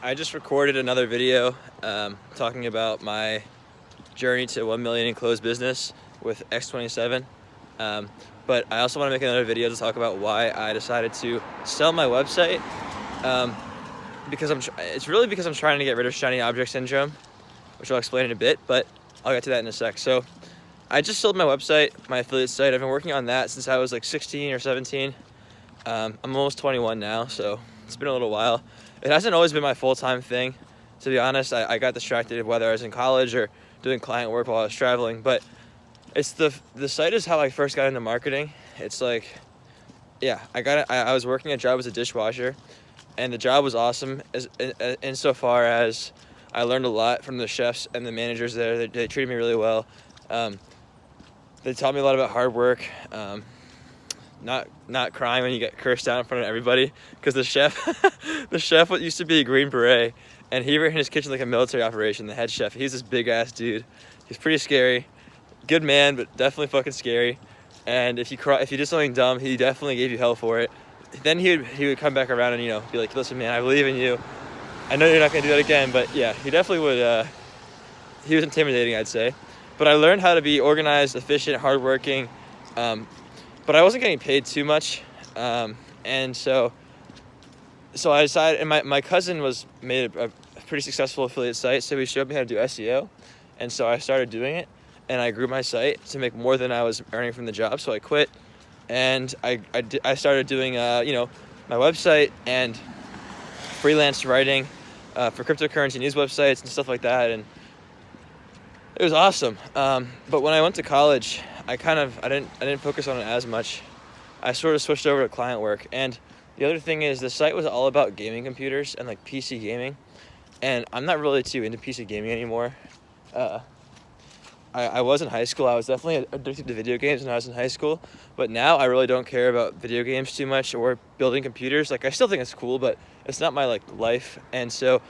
I just recorded another video talking about my journey to 1 million in closed business with X27. But I also want to make another video to talk about why I decided to sell my website. Because it's really because I'm trying to get rid of shiny object syndrome, which I'll explain in a bit, but I'll get to that in a sec. So I just sold my website, my affiliate site. I've been working on that since I was like 16 or 17. I'm almost 21 now, so it's been a little while. It hasn't always been my full-time thing. To be honest, I got distracted whether I was in college or doing client work while I was traveling, but it's the site is how I first got into marketing. It's like, yeah, I was working a job as a dishwasher, and the job was awesome insofar as I learned a lot from the chefs and the managers there. They treated me really well. They taught me a lot about hard work, not crying when you get cursed out in front of everybody, because the chef used to be a Green Beret, and he ran his kitchen like a military operation. The head chef, he's this big ass dude. He's pretty scary, good man, but definitely fucking scary. And if you did something dumb, he definitely gave you hell for it. Then he would come back around and be like, listen man, I believe in you. I know you're not gonna do that again, but yeah, he definitely would. He was intimidating, I'd say. But I learned how to be organized, efficient, hardworking. But I wasn't getting paid too much, and so I decided. And my cousin made a pretty successful affiliate site, so he showed me how to do SEO, and so I started doing it, and I grew my site to make more than I was earning from the job. So I quit, and I started doing my website and freelance writing for cryptocurrency news websites and stuff like that, and it was awesome. But when I went to college, I didn't focus on it as much. I sort of switched over to client work. And the other thing is the site was all about gaming computers and like PC gaming. And I'm not really too into PC gaming anymore. I was in high school. I was definitely addicted to video games when I was in high school. But now I really don't care about video games too much or building computers. Like I still think it's cool, but it's not my life. And so,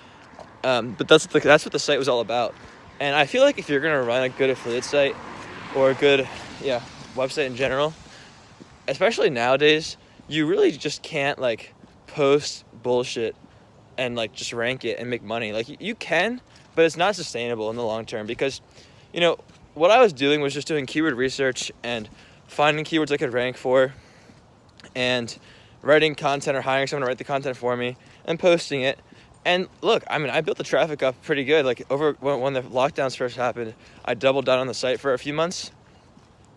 but that's what the site was all about. And I feel like if you're going to run a good affiliate site or a good website in general, especially nowadays, you really just can't post bullshit and just rank it and make money. You can, but it's not sustainable in the long term, because what I was doing was just doing keyword research and finding keywords I could rank for and writing content or hiring someone to write the content for me and posting it. And look, I built the traffic up pretty good. Over when the lockdowns first happened, I doubled down on the site for a few months,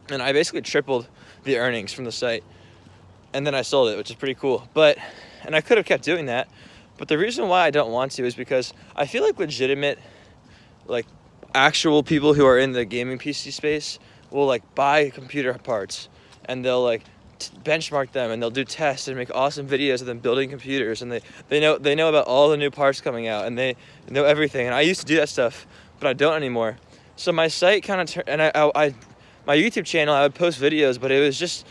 and I basically tripled the earnings from the site. And then I sold it, which is pretty cool. And I could have kept doing that, but the reason why I don't want to is because I feel like legitimate, actual people who are in the gaming PC space will buy computer parts, and they'll benchmark them, and they'll do tests and make awesome videos of them building computers, and they know about all the new parts coming out, and they know everything. And I used to do that stuff, but I don't anymore. So my site kind of my YouTube channel, I would post videos, but it was just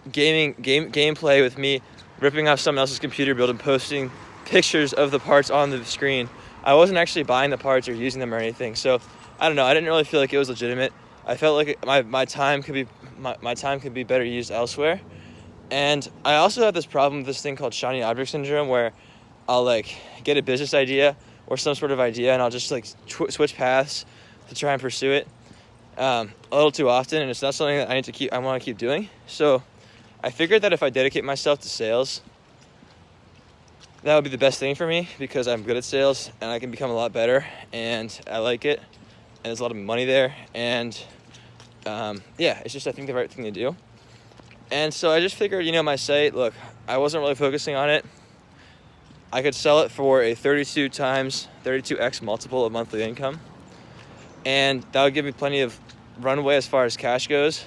gameplay with me ripping off someone else's computer build and posting pictures of the parts on the screen. I wasn't actually buying the parts or using them or anything. So I don't know, I didn't really feel like it was legitimate. I felt like my time could be better used elsewhere. And I also have this problem with this thing called shiny object syndrome, where I'll get a business idea or some sort of idea, and I'll just switch paths to try and pursue it a little too often, and it's not something that I want to keep doing. So I figured that if I dedicate myself to sales, that would be the best thing for me, because I'm good at sales and I can become a lot better, and I like it, and there's a lot of money there, and it's just, I think, the right thing to do. And so I just figured, my site, look, I wasn't really focusing on it. I could sell it for a 32x multiple of monthly income, and that would give me plenty of runway as far as cash goes.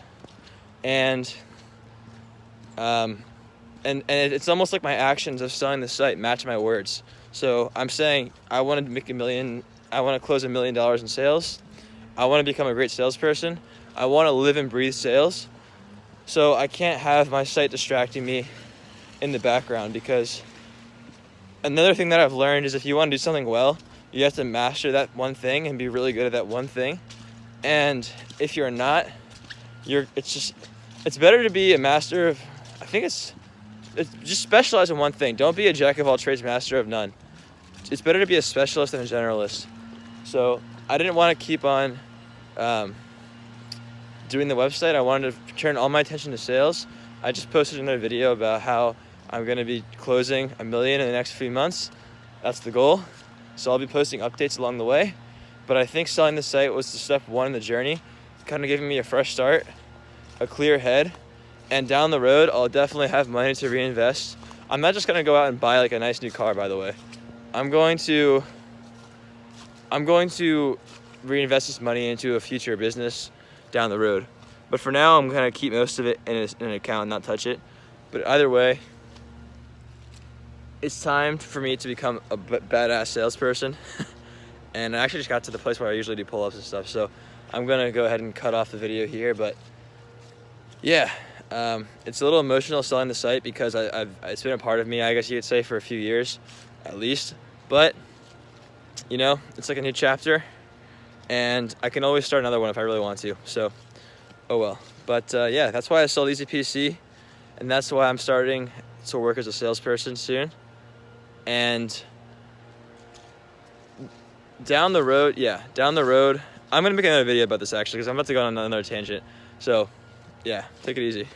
And it's almost like my actions of selling the site match my words. So I'm saying I want to make $1 million. I want to close $1 million in sales. I want to become a great salesperson. I want to live and breathe sales. So I can't have my site distracting me in the background, because another thing that I've learned is if you want to do something well, you have to master that one thing and be really good at that one thing. And if you're not, it's better to be a master of, I think it's just specialize in one thing. Don't be a jack of all trades, master of none. it's better to be a specialist than a generalist. So I didn't want to keep on doing the website. I wanted to turn all my attention to sales. I just posted another video about how I'm going to be closing $1 million in the next few months. That's the goal. So I'll be posting updates along the way. But I think selling the site was the step one in the journey, kind of giving me a fresh start, a clear head, and down the road, I'll definitely have money to reinvest. I'm not just going to go out and buy like a nice new car, by the way. I'm going to reinvest this money into a future business down the road. But for now, I'm going to keep most of it in an account and not touch it. But either way, it's time for me to become a badass salesperson. And I actually just got to the place where I usually do pull-ups and stuff. So I'm going to go ahead and cut off the video here. But yeah, it's a little emotional selling the site because it's been a part of me, I guess you could say, for a few years at least. But, you know, it's like a new chapter. And I can always start another one if I really want to. So, oh well. But yeah, that's why I sold EasyPC. And that's why I'm starting to work as a salesperson soon. And down the road, I'm going to make another video about this actually because I'm about to go on another tangent. So, yeah, take it easy.